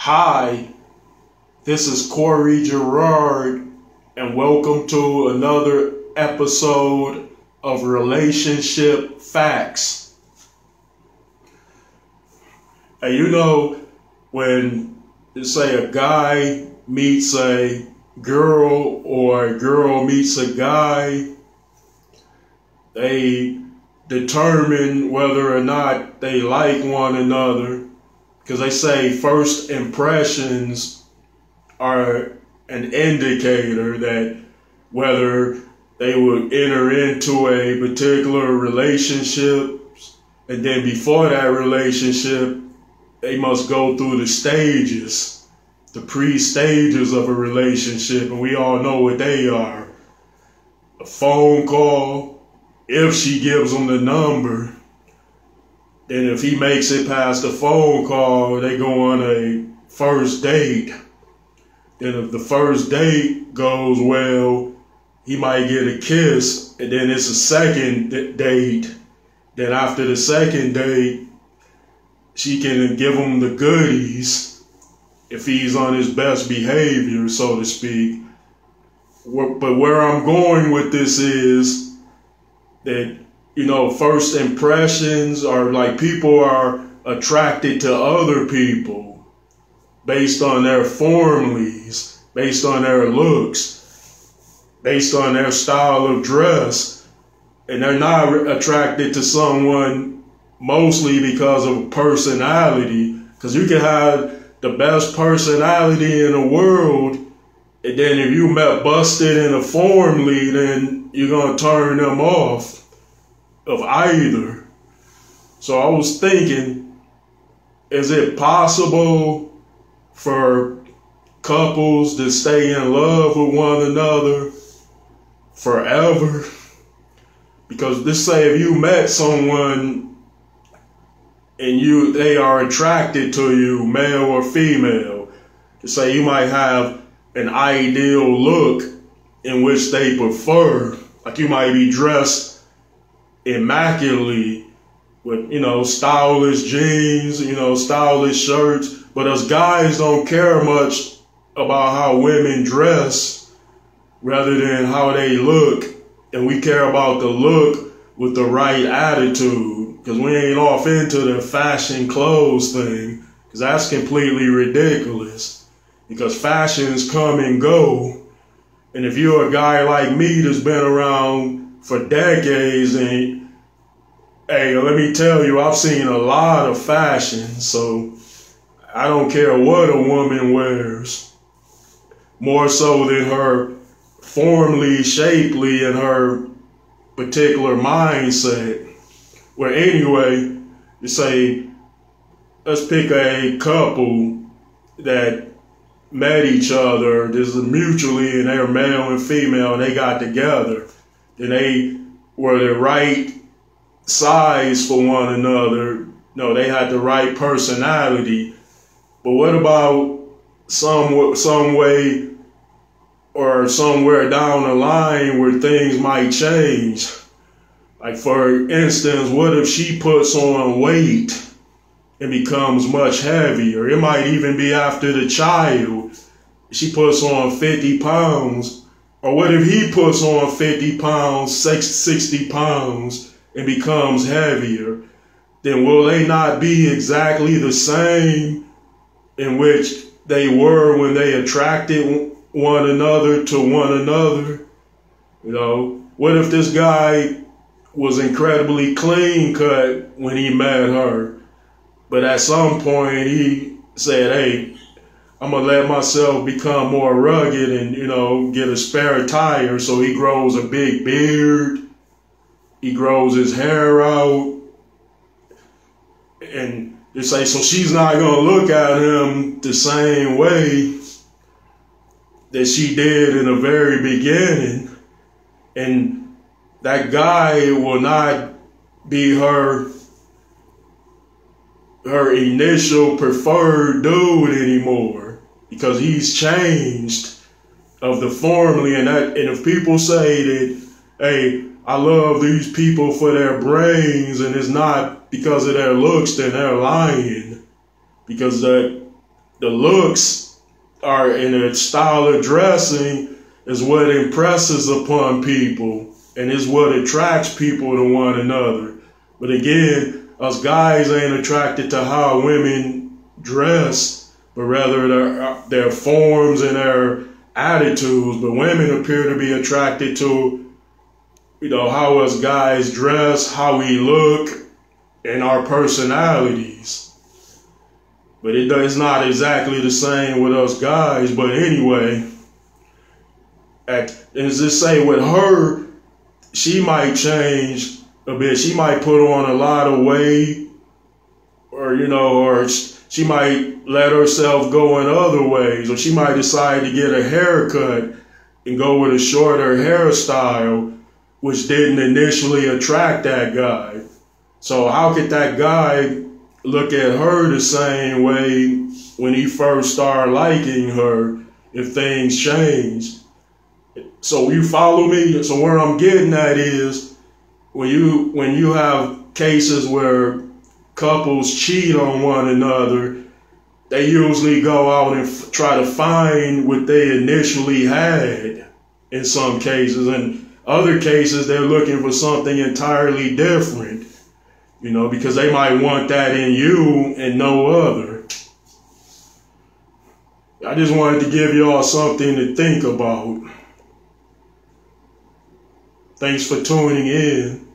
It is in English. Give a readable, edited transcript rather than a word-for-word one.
Hi, this is Corey Gerard, and welcome to another episode of Relationship Facts. And when you say a guy meets a girl or a girl meets a guy, they determine whether or not they like one another, because they say first impressions are an indicator that whether they would enter into a particular relationship, and then before that relationship, they must go through the stages, the pre-stages of a relationship, and we all know what they are. A phone call, if she gives them the number. Then if he makes it past the phone call, they go on a first date. Then if the first date goes well, he might get a kiss, and then it's a second date. Then after the second date, she can give him the goodies if he's on his best behavior, so to speak. But where I'm going with this is that, first impressions are like people are attracted to other people based on their formalities, based on their looks, based on their style of dress. And they're not attracted to someone mostly because of personality, because you can have the best personality in the world, and then if you met busted in a formally, then you're going to turn them off of either. So I was thinking, is it possible for couples to stay in love with one another forever? Because let's say if you met someone and they are attracted to you, male or female, to say you might have an ideal look in which they prefer, like you might be dressed immaculately with, stylish jeans, stylish shirts, but us guys don't care much about how women dress rather than how they look, and we care about the look with the right attitude, because we ain't off into the fashion clothes thing, because that's completely ridiculous, because fashions come and go. And if you're a guy like me that's been around for decades, and hey, let me tell you, I've seen a lot of fashion, so I don't care what a woman wears, more so than her formally, shapely, and her particular mindset. Well, anyway, you say, let's pick a couple that met each other, this is mutually, and they're male and female, and they got together. And they were the right size for one another. No, they had the right personality. But what about some way or somewhere down the line where things might change? Like, for instance, what if she puts on weight and becomes much heavier? It might even be after the child. She puts on 50 pounds. Or what if he puts on 50 pounds, 60 pounds, and becomes heavier? Then will they not be exactly the same in which they were when they attracted one another to one another? What if this guy was incredibly clean cut when he met her, but at some point he said, hey, I'm going to let myself become more rugged and, get a spare tire. So he grows a big beard. He grows his hair out. And they say, so she's not going to look at him the same way that she did in the very beginning. And that guy will not be her initial preferred dude anymore, because he's changed of the formally. And if people say that, hey, I love these people for their brains and it's not because of their looks, then they're lying, because the looks are in the style of dressing is what impresses upon people and is what attracts people to one another. But again, us guys ain't attracted to how women dress, but rather their forms and their attitudes. But women appear to be attracted to, how us guys dress, how we look, and our personalities. But it's not exactly the same with us guys. But anyway, as just say with her, she might change a bit. She might put on a lot of weight, or she might let herself go in other ways, or she might decide to get a haircut and go with a shorter hairstyle, which didn't initially attract that guy. So how could that guy look at her the same way when he first started liking her if things changed? So you follow me? So where I'm getting at is when you have cases where couples cheat on one another, they usually go out and try to find what they initially had in some cases. In other cases, they're looking for something entirely different, because they might want that in you and no other. I just wanted to give y'all something to think about. Thanks for tuning in.